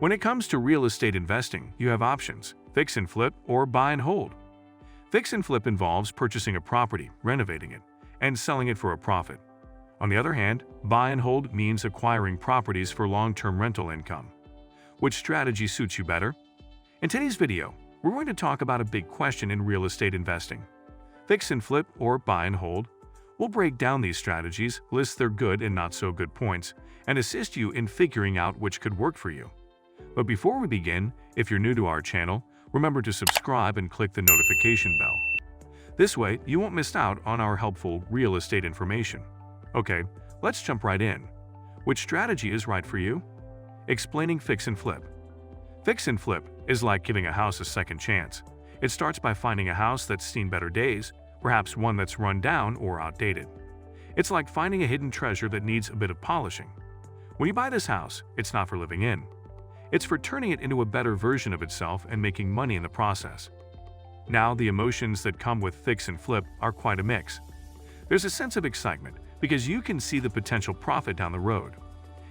When it comes to real estate investing, you have options: fix and flip or buy and hold. Fix and flip involves purchasing a property, renovating it, and selling it for a profit. On the other hand, buy and hold means acquiring properties for long-term rental income. Which strategy suits you better? In today's video, we're going to talk about a big question in real estate investing: fix and flip or buy and hold. We'll break down these strategies, list their good and not so good points, and assist you in figuring out which could work for you. But before we begin, if you're new to our channel, remember to subscribe and click the notification bell. This way, you won't miss out on our helpful real estate information. Okay, let's jump right in. Which strategy is right for you? Explaining fix and flip. Fix and flip is like giving a house a second chance. It starts by finding a house that's seen better days, perhaps one that's run down or outdated. It's like finding a hidden treasure that needs a bit of polishing. When you buy this house, it's not for living in. It's for turning it into a better version of itself and making money in the process. Now, the emotions that come with fix and flip are quite a mix. There's a sense of excitement because you can see the potential profit down the road.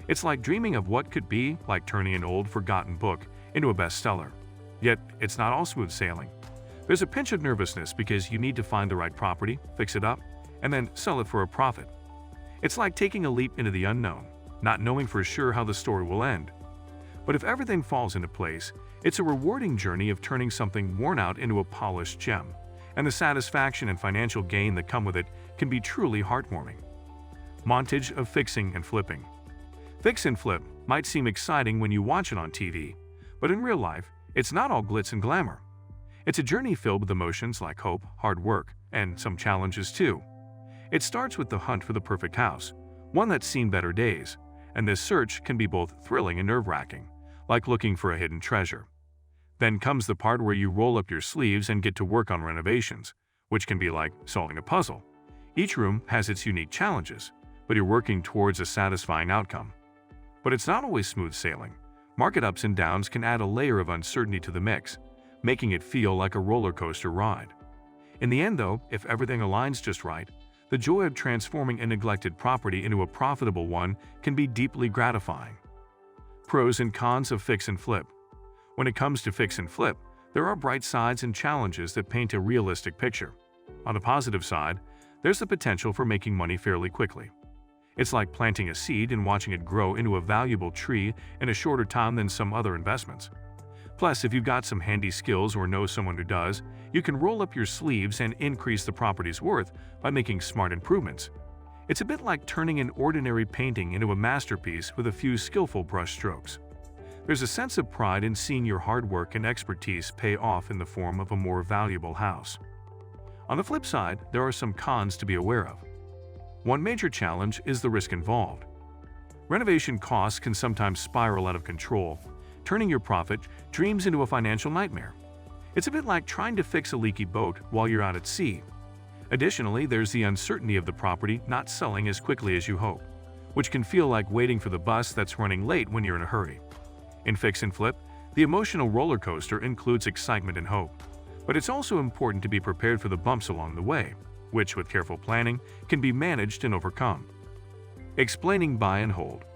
It's like dreaming of what could be, like turning an old, forgotten book into a bestseller. Yet, it's not all smooth sailing. There's a pinch of nervousness because you need to find the right property, fix it up, and then sell it for a profit. It's like taking a leap into the unknown, not knowing for sure how the story will end. But if everything falls into place, it's a rewarding journey of turning something worn out into a polished gem, and the satisfaction and financial gain that come with it can be truly heartwarming. Montage of fixing and flipping. Fix and flip might seem exciting when you watch it on TV, but in real life, it's not all glitz and glamour. It's a journey filled with emotions like hope, hard work, and some challenges too. It starts with the hunt for the perfect house, one that's seen better days, and this search can be both thrilling and nerve-wracking, like looking for a hidden treasure. Then comes the part where you roll up your sleeves and get to work on renovations, which can be like solving a puzzle. Each room has its unique challenges, but you're working towards a satisfying outcome. But it's not always smooth sailing. Market ups and downs can add a layer of uncertainty to the mix, making it feel like a roller coaster ride. In the end though, if everything aligns just right, the joy of transforming a neglected property into a profitable one can be deeply gratifying. Pros and cons of fix and flip. When it comes to fix and flip, there are bright sides and challenges that paint a realistic picture. On the positive side, there's the potential for making money fairly quickly. It's like planting a seed and watching it grow into a valuable tree in a shorter time than some other investments. Plus, if you've got some handy skills or know someone who does, you can roll up your sleeves and increase the property's worth by making smart improvements. It's a bit like turning an ordinary painting into a masterpiece with a few skillful brush strokes. There's a sense of pride in seeing your hard work and expertise pay off in the form of a more valuable house. On the flip side, there are some cons to be aware of. One major challenge is the risk involved. Renovation costs can sometimes spiral out of control, turning your profit dreams into a financial nightmare. It's a bit like trying to fix a leaky boat while you're out at sea. Additionally, there's the uncertainty of the property not selling as quickly as you hope, which can feel like waiting for the bus that's running late when you're in a hurry. In fix and flip, the emotional roller coaster includes excitement and hope, but it's also important to be prepared for the bumps along the way, which, with careful planning, can be managed and overcome. Explaining buy and hold.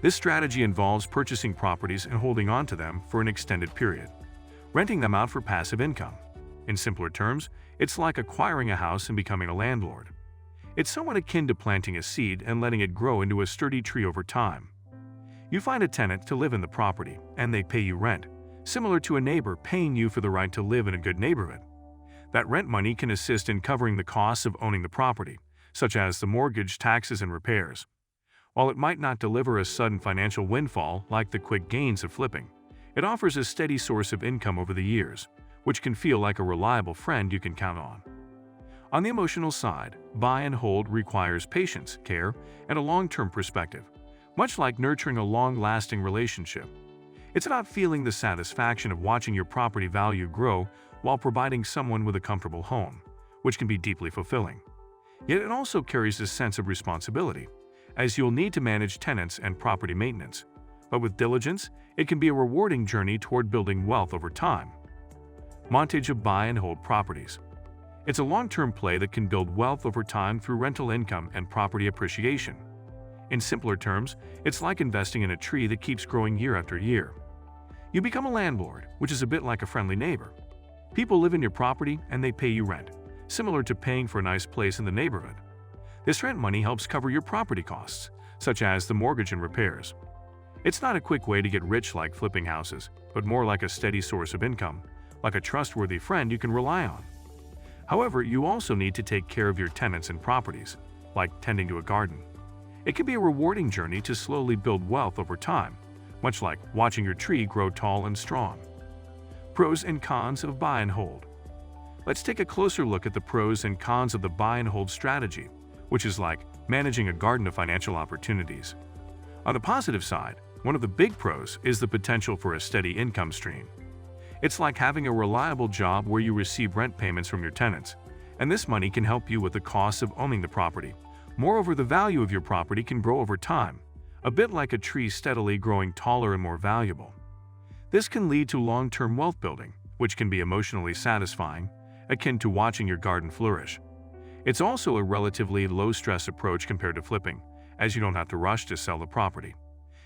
This strategy involves purchasing properties and holding on to them for an extended period, renting them out for passive income. In simpler terms, it's like acquiring a house and becoming a landlord. It's somewhat akin to planting a seed and letting it grow into a sturdy tree over time. You find a tenant to live in the property, and they pay you rent, similar to a neighbor paying you for the right to live in a good neighborhood. That rent money can assist in covering the costs of owning the property, such as the mortgage, taxes, and repairs. While it might not deliver a sudden financial windfall like the quick gains of flipping, it offers a steady source of income over the years, which can feel like a reliable friend you can count on. On the emotional side, buy and hold requires patience, care, and a long-term perspective, much like nurturing a long-lasting relationship. It's about feeling the satisfaction of watching your property value grow while providing someone with a comfortable home, which can be deeply fulfilling. Yet it also carries a sense of responsibility, as you'll need to manage tenants and property maintenance. But with diligence, it can be a rewarding journey toward building wealth over time. Montage of buy and hold properties. It's a long-term play that can build wealth over time through rental income and property appreciation. In simpler terms, it's like investing in a tree that keeps growing year after year. You become a landlord, which is a bit like a friendly neighbor. People live in your property and they pay you rent, similar to paying for a nice place in the neighborhood. This rent money helps cover your property costs, such as the mortgage and repairs. It's not a quick way to get rich like flipping houses, but more like a steady source of income, like a trustworthy friend you can rely on. However, you also need to take care of your tenants and properties, like tending to a garden. It can be a rewarding journey to slowly build wealth over time, much like watching your tree grow tall and strong. Pros and cons of buy and hold. Let's take a closer look at the pros and cons of the buy and hold strategy, which is like managing a garden of financial opportunities. On the positive side, one of the big pros is the potential for a steady income stream. It's like having a reliable job where you receive rent payments from your tenants, and this money can help you with the costs of owning the property. Moreover, the value of your property can grow over time, a bit like a tree steadily growing taller and more valuable. This can lead to long-term wealth building, which can be emotionally satisfying, akin to watching your garden flourish. It's also a relatively low-stress approach compared to flipping, as you don't have to rush to sell the property.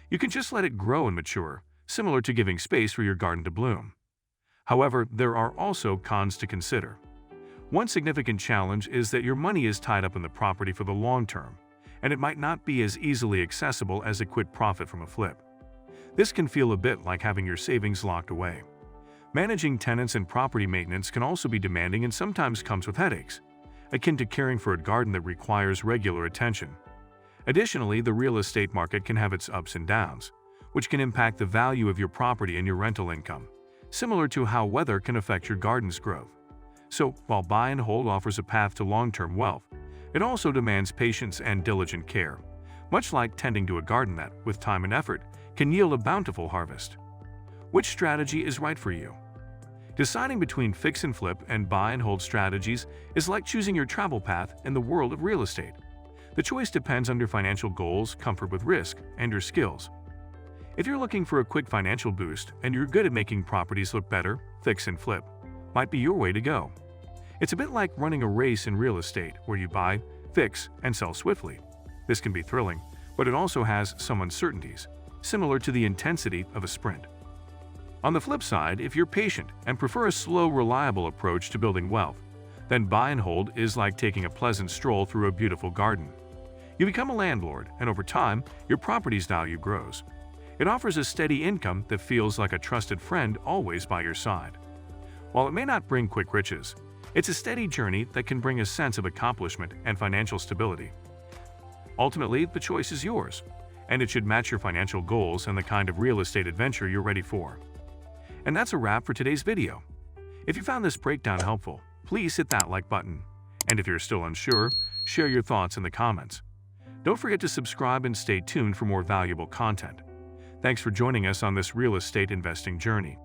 You can just let it grow and mature, similar to giving space for your garden to bloom. However, there are also cons to consider. One significant challenge is that your money is tied up in the property for the long term, and it might not be as easily accessible as a quick profit from a flip. This can feel a bit like having your savings locked away. Managing tenants and property maintenance can also be demanding and sometimes comes with headaches, akin to caring for a garden that requires regular attention. Additionally, the real estate market can have its ups and downs, which can impact the value of your property and your rental income, similar to how weather can affect your garden's growth. So, while buy and hold offers a path to long-term wealth, it also demands patience and diligent care, much like tending to a garden that, with time and effort, can yield a bountiful harvest. Which strategy is right for you? Deciding between fix and flip and buy and hold strategies is like choosing your travel path in the world of real estate. The choice depends on your financial goals, comfort with risk, and your skills. If you're looking for a quick financial boost and you're good at making properties look better, fix and flip might be your way to go. It's a bit like running a race in real estate where you buy, fix, and sell swiftly. This can be thrilling, but it also has some uncertainties, similar to the intensity of a sprint. On the flip side, if you're patient and prefer a slow, reliable approach to building wealth, then buy and hold is like taking a pleasant stroll through a beautiful garden. You become a landlord, and over time, your property's value grows. It offers a steady income that feels like a trusted friend always by your side. While it may not bring quick riches, it's a steady journey that can bring a sense of accomplishment and financial stability. Ultimately, the choice is yours, and it should match your financial goals and the kind of real estate adventure you're ready for. And that's a wrap for today's video. If you found this breakdown helpful, please hit that like button. And if you're still unsure, share your thoughts in the comments. Don't forget to subscribe and stay tuned for more valuable content. Thanks for joining us on this real estate investing journey.